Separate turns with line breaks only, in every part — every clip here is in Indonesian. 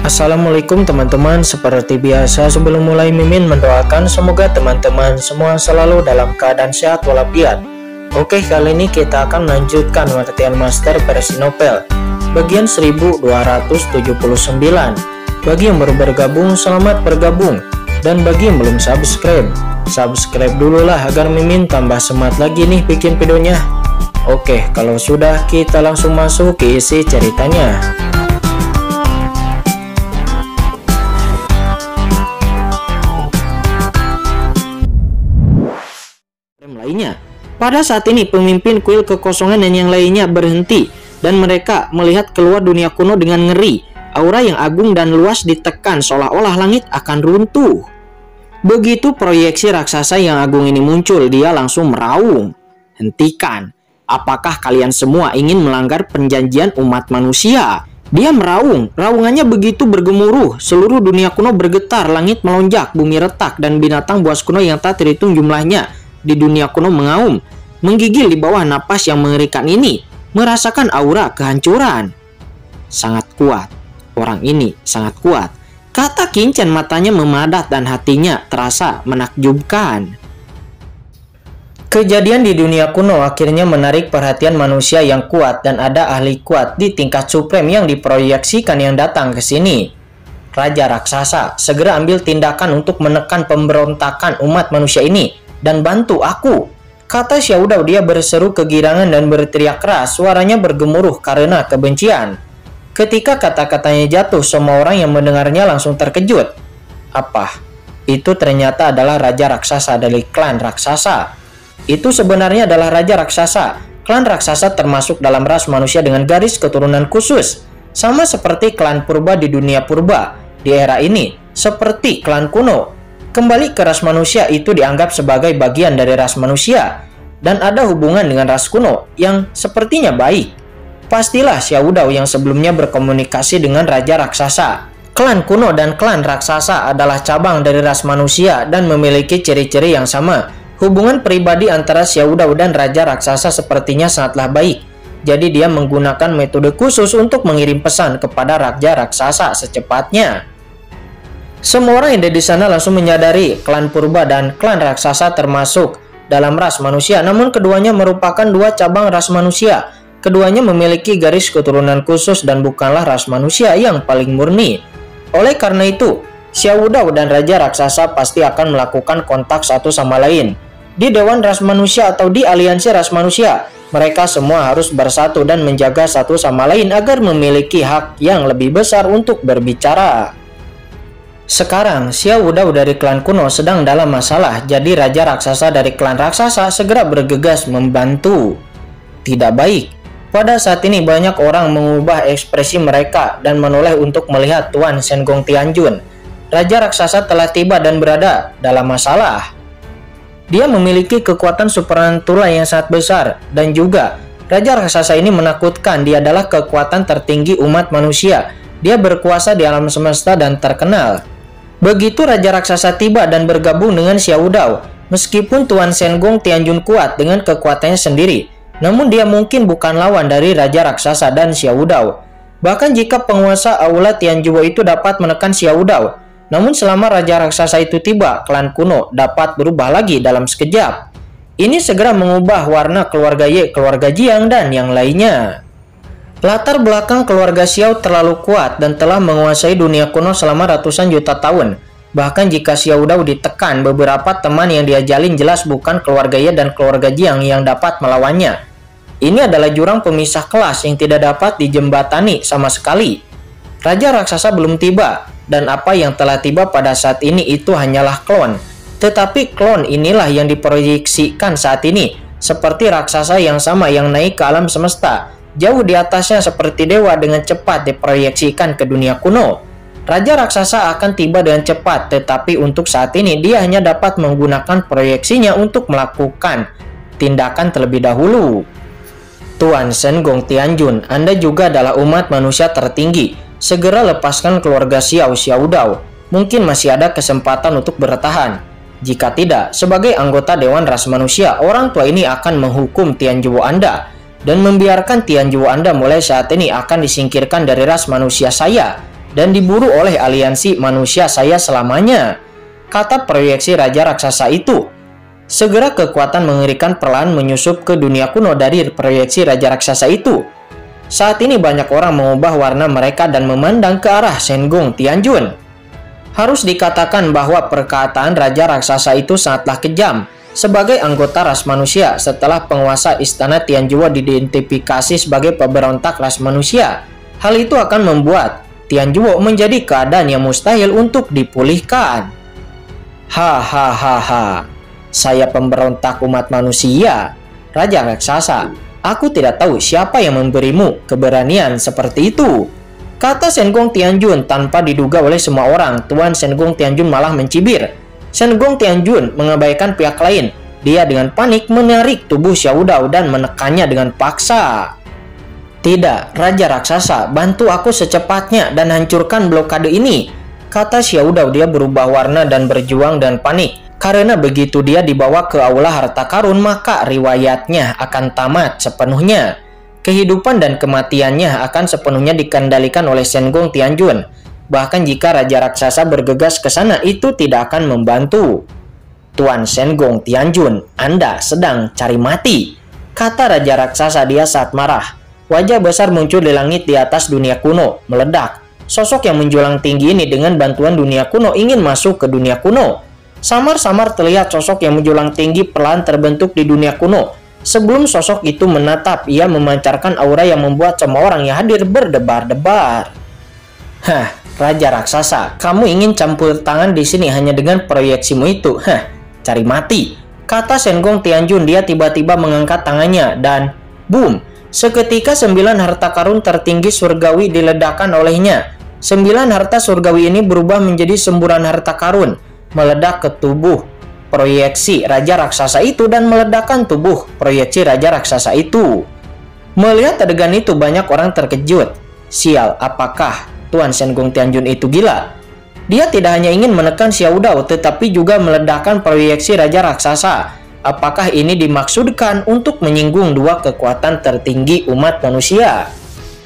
Assalamualaikum teman-teman, seperti biasa sebelum mulai Mimin mendoakan semoga teman-teman semua selalu dalam keadaan sehat walafiat. Oke, kali ini kita akan melanjutkan latihan master versi novel bagian 1279. Bagi yang baru bergabung, selamat bergabung. Dan bagi yang belum subscribe dulu lah agar Mimin tambah semangat lagi nih bikin videonya. Oke, kalau sudah kita langsung masuk ke isi ceritanya. Lainnya. Pada saat ini pemimpin kuil kekosongan dan yang lainnya berhenti dan mereka melihat keluar dunia kuno dengan ngeri. Aura yang agung dan luas ditekan seolah-olah langit akan runtuh. Begitu proyeksi raksasa yang agung ini muncul, dia langsung meraung. Hentikan. Apakah kalian semua ingin melanggar perjanjian umat manusia? Dia meraung. Raungannya begitu bergemuruh. Seluruh dunia kuno bergetar, langit melonjak, bumi retak, dan binatang buas kuno yang tak terhitung jumlahnya di dunia kuno mengaum, menggigil di bawah napas yang mengerikan ini, merasakan aura kehancuran. Sangat kuat, orang ini sangat kuat, kata Kincen. Matanya memadat dan hatinya terasa menakjubkan. Kejadian di dunia kuno akhirnya menarik perhatian manusia yang kuat dan ada ahli kuat di tingkat supreme yang diproyeksikan yang datang ke sini. Raja raksasa, segera ambil tindakan untuk menekan pemberontakan umat manusia ini dan bantu aku, kata Xiaodao. Dia berseru kegirangan dan berteriak keras, suaranya bergemuruh karena kebencian. Ketika kata-katanya jatuh, semua orang yang mendengarnya langsung terkejut. Apa? Itu ternyata adalah raja raksasa dari klan raksasa. Itu sebenarnya adalah raja raksasa. Klan raksasa termasuk dalam ras manusia dengan garis keturunan khusus, sama seperti klan purba di dunia purba. Di era ini, seperti klan kuno, kembali ke ras manusia itu dianggap sebagai bagian dari ras manusia dan ada hubungan dengan ras kuno yang sepertinya baik. Pastilah Xiaodao yang sebelumnya berkomunikasi dengan raja raksasa. Klan kuno dan klan raksasa adalah cabang dari ras manusia dan memiliki ciri-ciri yang sama. Hubungan pribadi antara Xiaodao dan raja raksasa sepertinya sangatlah baik. Jadi dia menggunakan metode khusus untuk mengirim pesan kepada raja raksasa secepatnya. Semua orang yang ada di sana langsung menyadari klan purba dan klan raksasa termasuk dalam ras manusia, namun keduanya merupakan dua cabang ras manusia. Keduanya memiliki garis keturunan khusus dan bukanlah ras manusia yang paling murni. Oleh karena itu, Xiaodao dan raja raksasa pasti akan melakukan kontak satu sama lain. Di Dewan Ras Manusia atau di Aliansi Ras Manusia, mereka semua harus bersatu dan menjaga satu sama lain agar memiliki hak yang lebih besar untuk berbicara. Sekarang, Xiaodao dari klan kuno sedang dalam masalah, jadi raja raksasa dari klan raksasa segera bergegas membantu. Tidak baik. Pada saat ini banyak orang mengubah ekspresi mereka dan menoleh untuk melihat Tuan Sengong Tianjun. Raja raksasa telah tiba dan berada dalam masalah. Dia memiliki kekuatan supernatural yang sangat besar dan juga raja raksasa ini menakutkan. Dia adalah kekuatan tertinggi umat manusia. Dia berkuasa di alam semesta dan terkenal. Begitu raja raksasa tiba dan bergabung dengan Xiaodao, meskipun Tuan Sengong Tianjun kuat dengan kekuatannya sendiri, namun dia mungkin bukan lawan dari raja raksasa dan Xiaodao. Bahkan jika penguasa Aula Tianjuo itu dapat menekan Xiaodao, namun selama raja raksasa itu tiba, klan kuno dapat berubah lagi dalam sekejap. Ini segera mengubah warna keluarga Ye, keluarga Jiang, dan yang lainnya. Latar belakang keluarga Xiao terlalu kuat dan telah menguasai dunia kuno selama ratusan juta tahun. Bahkan jika Xiaodao ditekan, beberapa teman yang dia jalin jelas bukan keluarga Ye dan keluarga Jiang yang dapat melawannya. Ini adalah jurang pemisah kelas yang tidak dapat dijembatani sama sekali. Raja raksasa belum tiba, dan apa yang telah tiba pada saat ini itu hanyalah klon. Tetapi klon inilah yang diproyeksikan saat ini, seperti raksasa yang sama yang naik ke alam semesta. Jauh di atasnya seperti dewa dengan cepat diproyeksikan ke dunia kuno. Raja raksasa akan tiba dengan cepat, tetapi untuk saat ini dia hanya dapat menggunakan proyeksinya untuk melakukan tindakan terlebih dahulu. Tuan Sengong Tianjun, Anda juga adalah umat manusia tertinggi. Segera lepaskan keluarga Xiaodao. Mungkin masih ada kesempatan untuk bertahan. Jika tidak, sebagai anggota Dewan Ras Manusia, orang tua ini akan menghukum Tianjuo Anda dan membiarkan Tianjuo Anda mulai saat ini akan disingkirkan dari ras manusia saya. dan diburu oleh aliansi manusia saya selamanya, kata proyeksi raja raksasa itu. Segera kekuatan mengerikan perlahan menyusup ke dunia kuno dari proyeksi raja raksasa itu. Saat ini banyak orang mengubah warna mereka dan memandang ke arah Senggon Tianjun. Harus dikatakan bahwa perkataan raja raksasa itu sangatlah kejam. Sebagai anggota ras manusia, setelah penguasa istana Tianjuo diidentifikasi sebagai pemberontak ras manusia, hal itu akan membuat Tianjuo menjadi keadaan yang mustahil untuk dipulihkan. Hahaha, saya pemberontak umat manusia, raja raksasa. Aku tidak tahu siapa yang memberimu keberanian seperti itu, kata Senggon Tianjun tanpa diduga oleh semua orang. Tuan Senggon Tianjun malah mencibir. Senggon Tianjun mengabaikan pihak lain. Dia dengan panik menarik tubuh Xiao Dao dan menekannya dengan paksa. Tidak, raja raksasa, bantu aku secepatnya dan hancurkan blokade ini, kata Xiao Dao. Dia berubah warna dan berjuang dan panik. Karena begitu dia dibawa ke aula harta karun, maka riwayatnya akan tamat sepenuhnya. Kehidupan dan kematiannya akan sepenuhnya dikendalikan oleh Senggon Tianjun. Bahkan jika raja raksasa bergegas ke sana, itu tidak akan membantu. Tuan Senggon Tianjun, Anda sedang cari mati, kata raja raksasa dia saat marah. Wajah besar muncul di langit di atas dunia kuno, meledak. Sosok yang menjulang tinggi ini dengan bantuan dunia kuno ingin masuk ke dunia kuno. Samar-samar terlihat sosok yang menjulang tinggi perlahan terbentuk di dunia kuno. Sebelum sosok itu menatap, ia memancarkan aura yang membuat semua orang yang hadir berdebar-debar. Hah, raja raksasa, kamu ingin campur tangan di sini hanya dengan proyeksimu itu? Hah, cari mati, kata Senggon Tianjun. Dia tiba-tiba mengangkat tangannya dan boom, seketika 9 harta karun tertinggi surgawi diledakkan olehnya. 9 harta surgawi ini berubah menjadi semburan harta karun, meledak ke tubuh proyeksi raja raksasa itu dan meledakkan tubuh proyeksi raja raksasa itu. Melihat adegan itu, banyak orang terkejut. Sial, apakah Tuan Senggon Tianjun itu gila? Dia tidak hanya ingin menekan Xiao Dao, tetapi juga meledakkan proyeksi raja raksasa. Apakah ini dimaksudkan untuk menyinggung dua kekuatan tertinggi umat manusia?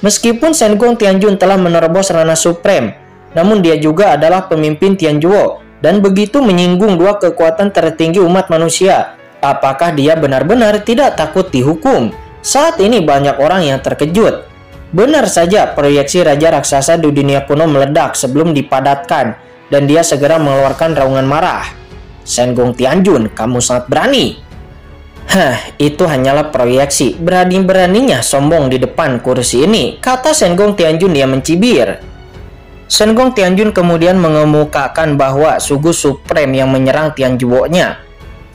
Meskipun Senggon Tianjun telah menerobos ranah supreme, namun dia juga adalah pemimpin Tianjuo dan begitu menyinggung dua kekuatan tertinggi umat manusia. Apakah dia benar-benar tidak takut dihukum? Saat ini banyak orang yang terkejut. Benar saja, proyeksi raja raksasa di dunia kuno meledak sebelum dipadatkan, dan dia segera mengeluarkan raungan marah. Senggon Tianjun, kamu sangat berani. Hah, itu hanyalah proyeksi. Berani-beraninya sombong di depan kursi ini, kata Senggon Tianjun. Dia mencibir. Senggon Tianjun kemudian mengemukakan bahwa Sugu Supreme yang menyerang Tianjuo-nya.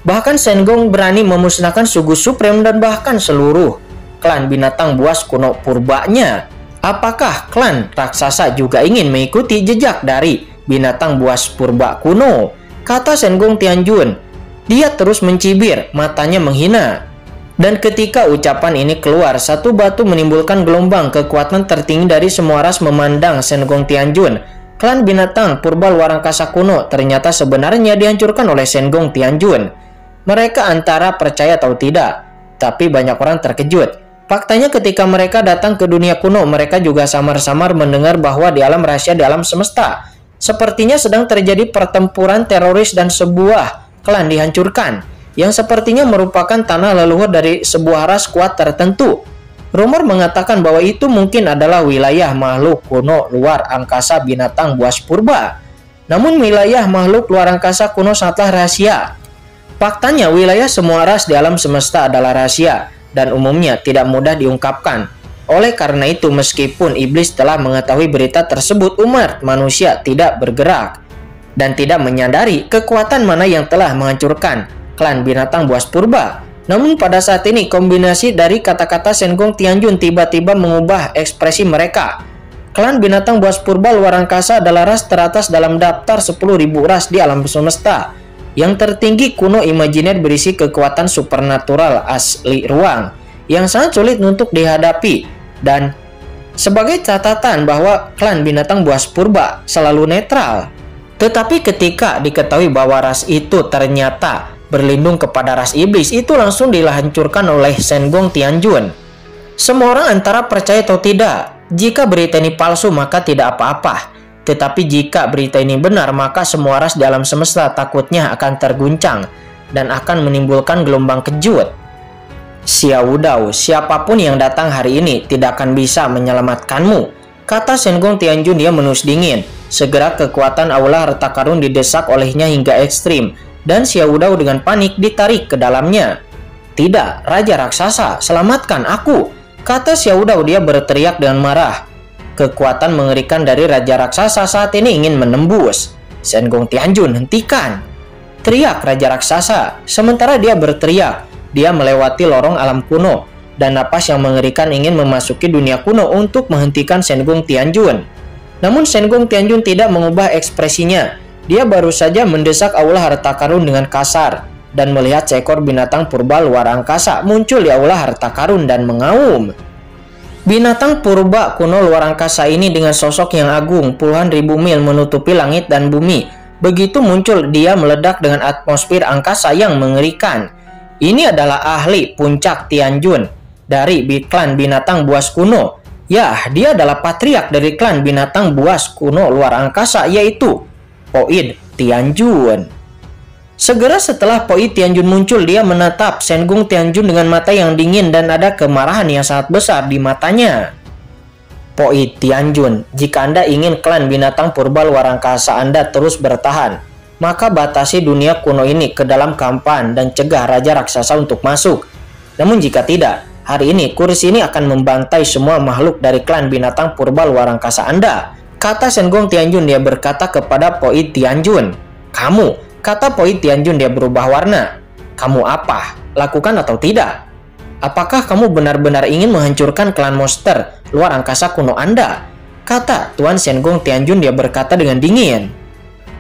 Bahkan Senggon berani memusnahkan Sugu Supreme dan bahkan seluruh klan binatang buas kuno purbanya. Apakah klan raksasa juga ingin mengikuti jejak dari binatang buas purba kuno? Kata Senggon Tianjun. Dia terus mencibir, matanya menghina. Dan ketika ucapan ini keluar, satu batu menimbulkan gelombang kekuatan tertinggi dari semua ras memandang Senggon Tianjun. Klan binatang purba luar angkasa kuno ternyata sebenarnya dihancurkan oleh Senggon Tianjun. Mereka antara percaya atau tidak, tapi banyak orang terkejut. Faktanya ketika mereka datang ke dunia kuno, mereka juga samar-samar mendengar bahwa di alam rahasia di alam semesta, sepertinya sedang terjadi pertempuran teroris dan sebuah klan dihancurkan, yang sepertinya merupakan tanah leluhur dari sebuah ras kuat tertentu. Rumor mengatakan bahwa itu mungkin adalah wilayah makhluk kuno luar angkasa binatang buas purba. Namun wilayah makhluk luar angkasa kuno sangatlah rahasia. Faktanya wilayah semua ras di alam semesta adalah rahasia dan umumnya tidak mudah diungkapkan. Oleh karena itu, meskipun iblis telah mengetahui berita tersebut, umat manusia tidak bergerak dan tidak menyadari kekuatan mana yang telah menghancurkan klan binatang buas purba. Namun pada saat ini, kombinasi dari kata-kata Senggon Tianjun tiba-tiba mengubah ekspresi mereka. Klan binatang buas purba luar angkasa adalah ras teratas dalam daftar 10.000 ras di alam semesta. Yang tertinggi kuno imajiner berisi kekuatan supernatural asli ruang yang sangat sulit untuk dihadapi. Dan sebagai catatan bahwa klan binatang buas purba selalu netral. Tetapi ketika diketahui bahwa ras itu ternyata berlindung kepada ras iblis, itu langsung dihancurkan oleh Senggon Tianjun. Semua orang antara percaya atau tidak. Jika berita ini palsu maka tidak apa-apa. Tetapi jika berita ini benar, maka semua ras di alam semesta takutnya akan terguncang dan akan menimbulkan gelombang kejut. Xiao Dao, siapapun yang datang hari ini tidak akan bisa menyelamatkanmu, kata Shen Gong Tianjun. Dia menus dingin. Segera kekuatan aula harta karun didesak olehnya hingga ekstrim, dan Xiao Dao dengan panik ditarik ke dalamnya. Tidak, Raja Raksasa, selamatkan aku, kata Xiao Dao. Dia berteriak dengan marah. Kekuatan mengerikan dari Raja Raksasa saat ini ingin menembus. Shen Gong Tianjun, hentikan, teriak Raja Raksasa. Sementara dia berteriak, dia melewati lorong alam kuno, dan napas yang mengerikan ingin memasuki dunia kuno untuk menghentikan Shen Gong Tianjun. Namun Shen Gong Tianjun tidak mengubah ekspresinya. Dia baru saja mendesak aula harta karun dengan kasar, dan melihat seekor binatang purba luar angkasa muncul di aula harta karun dan mengaum. Binatang purba kuno luar angkasa ini dengan sosok yang agung, puluhan ribu mil menutupi langit dan bumi. Begitu muncul, dia meledak dengan atmosfer angkasa yang mengerikan. Ini adalah ahli puncak Tianjun dari klan binatang buas kuno. Ya, dia adalah patriark dari klan binatang buas kuno luar angkasa, yaitu Poid Tianjun. Segera setelah Poid Tianjun muncul, dia menatap Shen Gong Tianjun dengan mata yang dingin dan ada kemarahan yang sangat besar di matanya. Poid Tianjun, jika Anda ingin klan binatang purba luar angkasa Anda terus bertahan, maka batasi dunia kuno ini ke dalam kampan dan cegah Raja Raksasa untuk masuk. Namun jika tidak, hari ini kursi ini akan membantai semua makhluk dari klan binatang purba luar angkasa Anda, kata Shen Gong Tianjun. Dia berkata kepada Poid Tianjun. Kamu, kata Poid Tianjun. Dia berubah warna. Kamu apa? Lakukan atau tidak? Apakah kamu benar-benar ingin menghancurkan klan monster luar angkasa kuno Anda? Kata Tuan Shen Gong Tianjun. Dia berkata dengan dingin.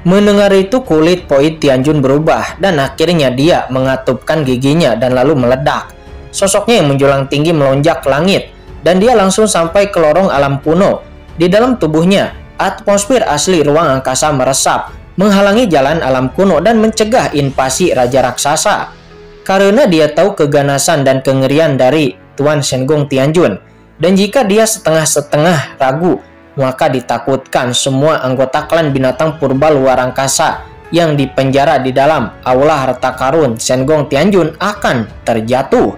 Mendengar itu kulit Poid Tianjun berubah dan akhirnya dia mengatupkan giginya dan lalu meledak. Sosoknya yang menjulang tinggi melonjak ke langit dan dia langsung sampai ke lorong alam kuno. Di dalam tubuhnya, atmosfer asli ruang angkasa meresap, menghalangi jalan alam kuno dan mencegah invasi Raja Raksasa. Karena dia tahu keganasan dan kengerian dari Tuan Shen Gong Tianjun, dan jika dia setengah-setengah ragu, maka ditakutkan semua anggota klan binatang purba luar angkasa yang dipenjara di dalam aula harta karun Shen Gong Tianjun akan terjatuh.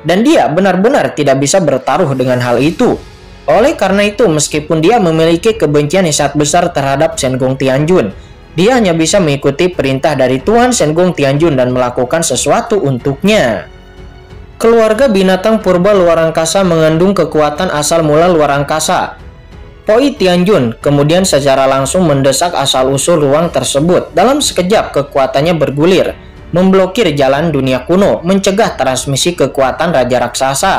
Dan dia benar-benar tidak bisa bertaruh dengan hal itu. Oleh karena itu, meskipun dia memiliki kebencian yang sangat besar terhadap Shen Gong Tianjun, dia hanya bisa mengikuti perintah dari Tuan Shen Gong Tianjun dan melakukan sesuatu untuknya. Keluarga binatang purba luar angkasa mengandung kekuatan asal mula luar angkasa. Poid Tianjun kemudian secara langsung mendesak asal-usul ruang tersebut. Dalam sekejap kekuatannya bergulir, memblokir jalan dunia kuno, mencegah transmisi kekuatan Raja Raksasa.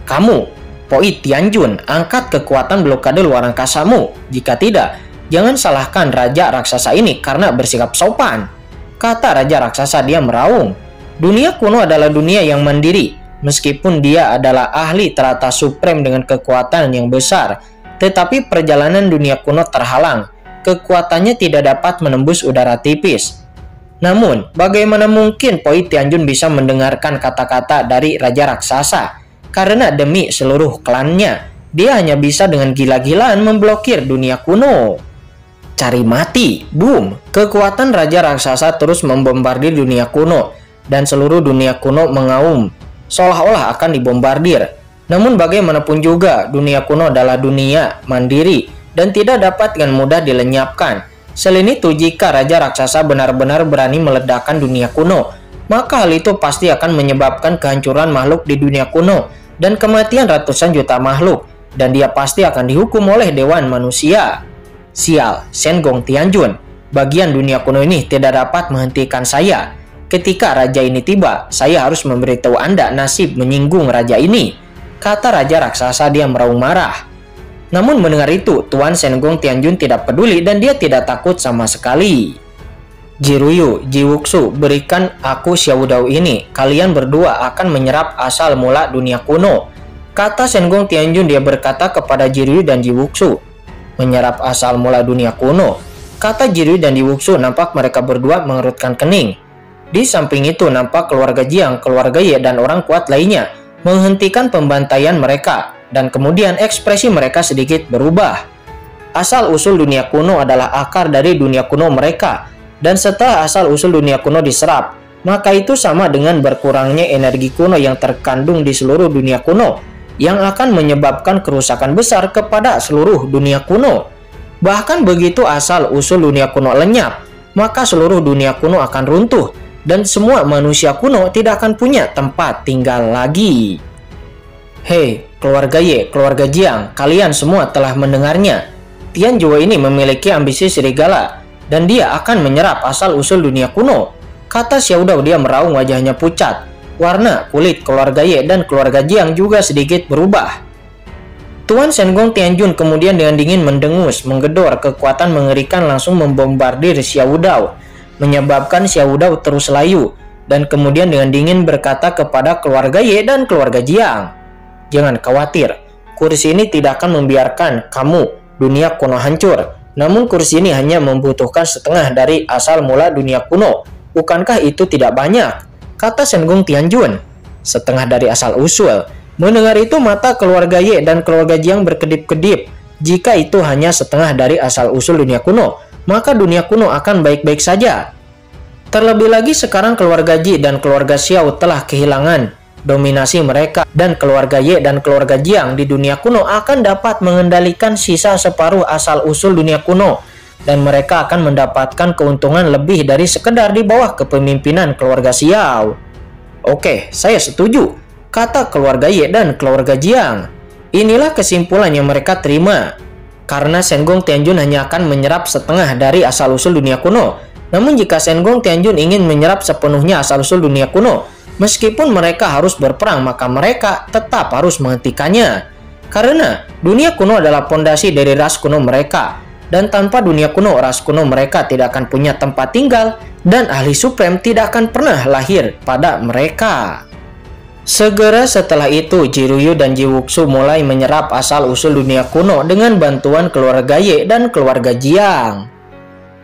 Kamu, Poid Tianjun, angkat kekuatan blokade luar angkasamu. Jika tidak, jangan salahkan Raja Raksasa ini karena bersikap sopan, kata Raja Raksasa. Dia meraung. Dunia kuno adalah dunia yang mandiri. Meskipun dia adalah ahli teratas supreme dengan kekuatan yang besar, tetapi perjalanan dunia kuno terhalang. Kekuatannya tidak dapat menembus udara tipis. Namun, bagaimana mungkin Poid Tianjun bisa mendengarkan kata-kata dari Raja Raksasa? Karena demi seluruh klannya, dia hanya bisa dengan gila-gilaan memblokir dunia kuno. Cari mati, boom! Kekuatan Raja Raksasa terus membombardir dunia kuno, dan seluruh dunia kuno mengaum, seolah-olah akan dibombardir. Namun bagaimanapun juga, dunia kuno adalah dunia mandiri dan tidak dapat dengan mudah dilenyapkan. Selain itu, jika Raja Raksasa benar-benar berani meledakkan dunia kuno, maka hal itu pasti akan menyebabkan kehancuran makhluk di dunia kuno dan kematian ratusan juta makhluk, dan dia pasti akan dihukum oleh Dewan Manusia. Sial, Shen Gong Tianjun, bagian dunia kuno ini tidak dapat menghentikan saya. Ketika raja ini tiba, saya harus memberitahu Anda nasib menyinggung raja ini, kata Raja Raksasa. Dia meraung marah. Namun mendengar itu, Tuan Shen Gong Tianjun tidak peduli dan dia tidak takut sama sekali. Jiruyu, Jiwuxu, berikan aku Xiao Dao ini. Kalian berdua akan menyerap asal mula dunia kuno, kata Shen Gong Tianjun. Dia berkata kepada Jiruyu dan Jiwuxu. Menyerap asal mula dunia kuno, kata Jiruyu dan Jiwuxu. Nampak mereka berdua mengerutkan kening. Di samping itu, nampak keluarga Jiang, keluarga Ye, dan orang kuat lainnya menghentikan pembantaian mereka, dan kemudian ekspresi mereka sedikit berubah. Asal-usul dunia kuno adalah akar dari dunia kuno mereka, dan setelah asal-usul dunia kuno diserap, maka itu sama dengan berkurangnya energi kuno yang terkandung di seluruh dunia kuno, yang akan menyebabkan kerusakan besar kepada seluruh dunia kuno. Bahkan begitu asal-usul dunia kuno lenyap, maka seluruh dunia kuno akan runtuh, dan semua manusia kuno tidak akan punya tempat tinggal lagi. Hei, keluarga Ye, keluarga Jiang, kalian semua telah mendengarnya. Tianjuo ini memiliki ambisi serigala, dan dia akan menyerap asal-usul dunia kuno, kata Xiaodao. Dia meraung, wajahnya pucat. Warna kulit keluarga Ye dan keluarga Jiang juga sedikit berubah. Tuan Shenggong Tianjun kemudian dengan dingin mendengus, menggedor, kekuatan mengerikan langsung membombardir Xiaodao, menyebabkan Xiaodao terus layu, dan kemudian dengan dingin berkata kepada keluarga Ye dan keluarga Jiang, "Jangan khawatir, kursi ini tidak akan membiarkan kamu dunia kuno hancur. Namun kursi ini hanya membutuhkan setengah dari asal mula dunia kuno. Bukankah itu tidak banyak?" kata Shenggong Tianjun. Setengah dari asal usul. Mendengar itu mata keluarga Ye dan keluarga Jiang berkedip-kedip. Jika itu hanya setengah dari asal usul dunia kuno, maka dunia kuno akan baik-baik saja. Terlebih lagi sekarang keluarga Ji dan keluarga Xiao telah kehilangan dominasi mereka, dan keluarga Ye dan keluarga Jiang di dunia kuno akan dapat mengendalikan sisa separuh asal-usul dunia kuno, dan mereka akan mendapatkan keuntungan lebih dari sekedar di bawah kepemimpinan keluarga Xiao. Oke, saya setuju, kata keluarga Ye dan keluarga Jiang. Inilah kesimpulan yang mereka terima. Karena Shenggong Tianjun hanya akan menyerap setengah dari asal-usul dunia kuno. Namun jika Shenggong Tianjun ingin menyerap sepenuhnya asal-usul dunia kuno, meskipun mereka harus berperang, maka mereka tetap harus menghentikannya. Karena dunia kuno adalah pondasi dari ras kuno mereka. Dan tanpa dunia kuno, ras kuno mereka tidak akan punya tempat tinggal, dan ahli supreme tidak akan pernah lahir pada mereka. Segera setelah itu, Jiruyu dan Jiwuxu mulai menyerap asal-usul dunia kuno dengan bantuan keluarga Ye dan keluarga Jiang.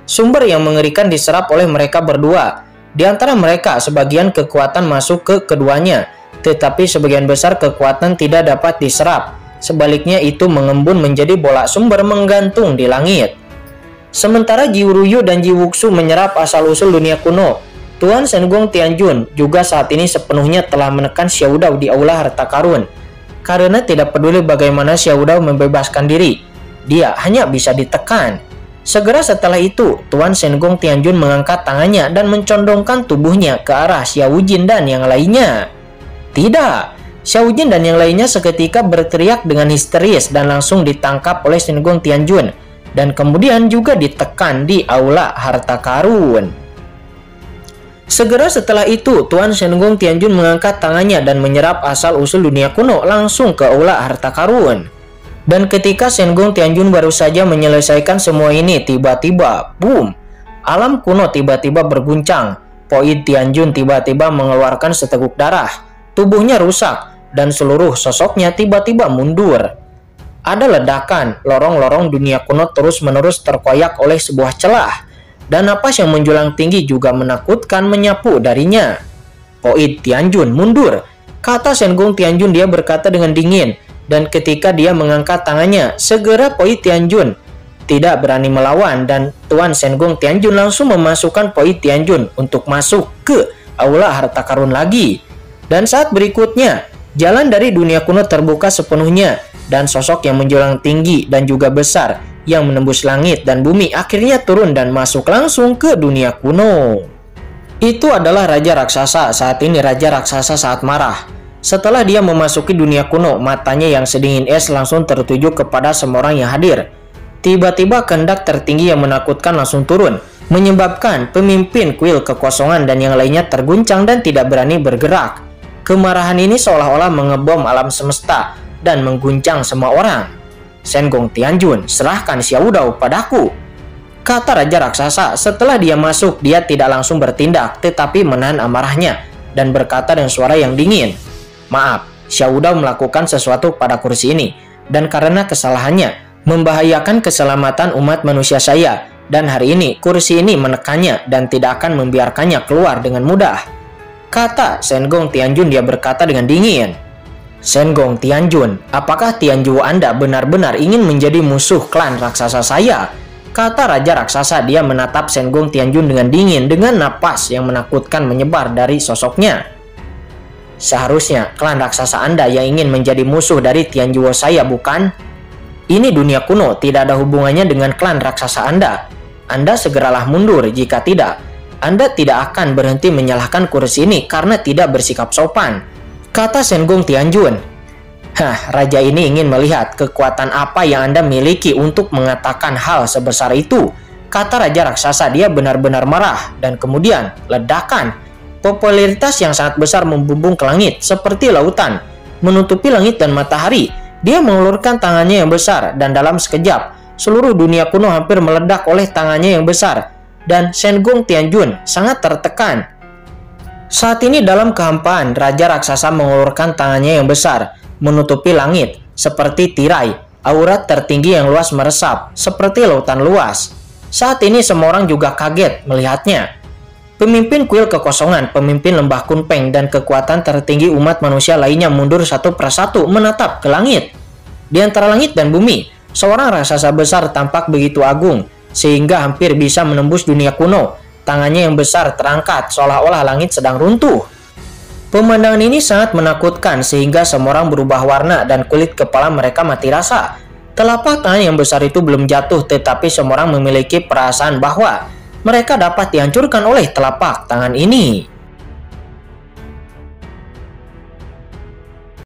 Sumber yang mengerikan diserap oleh mereka berdua. Di antara mereka, sebagian kekuatan masuk ke keduanya, tetapi sebagian besar kekuatan tidak dapat diserap. Sebaliknya itu mengembun menjadi bola sumber menggantung di langit. Sementara Jiruyu dan Jiwuxu menyerap asal-usul dunia kuno, Tuan Shenggong Tianjun juga saat ini sepenuhnya telah menekan Xiaodao di aula harta karun. Karena tidak peduli bagaimana Xiaodao membebaskan diri, dia hanya bisa ditekan. Segera setelah itu, Tuan Shenggong Tianjun mengangkat tangannya dan mencondongkan tubuhnya ke arah Xiao Jin dan yang lainnya. Tidak, Xiao Jin dan yang lainnya seketika berteriak dengan histeris dan langsung ditangkap oleh Shenggong Tianjun, dan kemudian juga ditekan di aula harta karun. Segera setelah itu, Tuan Shenggong Tianjun mengangkat tangannya dan menyerap asal-usul dunia kuno langsung ke aula harta karun. Dan ketika Shenggong Tianjun baru saja menyelesaikan semua ini, tiba-tiba, boom! Alam kuno tiba-tiba berguncang. Poid Tianjun tiba-tiba mengeluarkan seteguk darah. Tubuhnya rusak, dan seluruh sosoknya tiba-tiba mundur. Ada ledakan, lorong-lorong dunia kuno terus-menerus terkoyak oleh sebuah celah. Dan napas yang menjulang tinggi juga menakutkan menyapu darinya. Poid Tianjun mundur, kata Shenggong Tianjun. Dia berkata dengan dingin. Dan ketika dia mengangkat tangannya, segera Poid Tianjun tidak berani melawan, dan Tuan Shenggong Tianjun langsung memasukkan Poid Tianjun untuk masuk ke aula harta karun lagi. Dan saat berikutnya, jalan dari dunia kuno terbuka sepenuhnya, dan sosok yang menjulang tinggi dan juga besar yang menembus langit dan bumi akhirnya turun dan masuk langsung ke dunia kuno. Itu adalah Raja Raksasa. Saat ini Raja Raksasa saat marah. Setelah dia memasuki dunia kuno, matanya yang sedingin es langsung tertuju kepada semua orang yang hadir. Tiba-tiba kehendak tertinggi yang menakutkan langsung turun, menyebabkan pemimpin kuil kekosongan dan yang lainnya terguncang dan tidak berani bergerak. Kemarahan ini seolah-olah mengebom alam semesta dan mengguncang semua orang. Shenggong Tianjun, serahkan Xiaodao padaku, kata Raja Raksasa. Setelah dia masuk, dia tidak langsung bertindak, tetapi menahan amarahnya dan berkata dengan suara yang dingin, "Maaf, Xiaodao melakukan sesuatu pada kursi ini, dan karena kesalahannya membahayakan keselamatan umat manusia saya, dan hari ini kursi ini menekannya dan tidak akan membiarkannya keluar dengan mudah," kata Shenggong Tianjun. Dia berkata dengan dingin. Sengong Tianjun, apakah Tianjuo Anda benar-benar ingin menjadi musuh klan raksasa saya? Kata Raja Raksasa. Dia menatap Sengong Tianjun dengan dingin, dengan napas yang menakutkan menyebar dari sosoknya. Seharusnya klan raksasa Anda yang ingin menjadi musuh dari Tianjuo saya, bukan? Ini dunia kuno, tidak ada hubungannya dengan klan raksasa Anda. Anda segeralah mundur, jika tidak, Anda tidak akan berhenti menyalahkan kursi ini karena tidak bersikap sopan, kata Sengong Tianjun. Raja ini ingin melihat kekuatan apa yang Anda miliki untuk mengatakan hal sebesar itu, kata Raja Raksasa. Dia benar-benar marah dan kemudian ledakan. Popularitas yang sangat besar membumbung ke langit seperti lautan, menutupi langit dan matahari. Dia mengulurkan tangannya yang besar dan dalam sekejap seluruh dunia kuno hampir meledak oleh tangannya yang besar, dan Sengong Tianjun sangat tertekan. Saat ini dalam kehampaan, Raja Raksasa mengulurkan tangannya yang besar, menutupi langit seperti tirai. Aura tertinggi yang luas meresap seperti lautan luas. Saat ini semua orang juga kaget melihatnya. Pemimpin kuil kekosongan, pemimpin lembah Kunpeng, dan kekuatan tertinggi umat manusia lainnya mundur satu persatu menatap ke langit. Di antara langit dan bumi, seorang raksasa besar tampak begitu agung sehingga hampir bisa menembus dunia kuno. Tangannya yang besar terangkat seolah-olah langit sedang runtuh. Pemandangan ini sangat menakutkan sehingga semua orang berubah warna dan kulit kepala mereka mati rasa. Telapak tangan yang besar itu belum jatuh, tetapi semua orang memiliki perasaan bahwa mereka dapat dihancurkan oleh telapak tangan ini.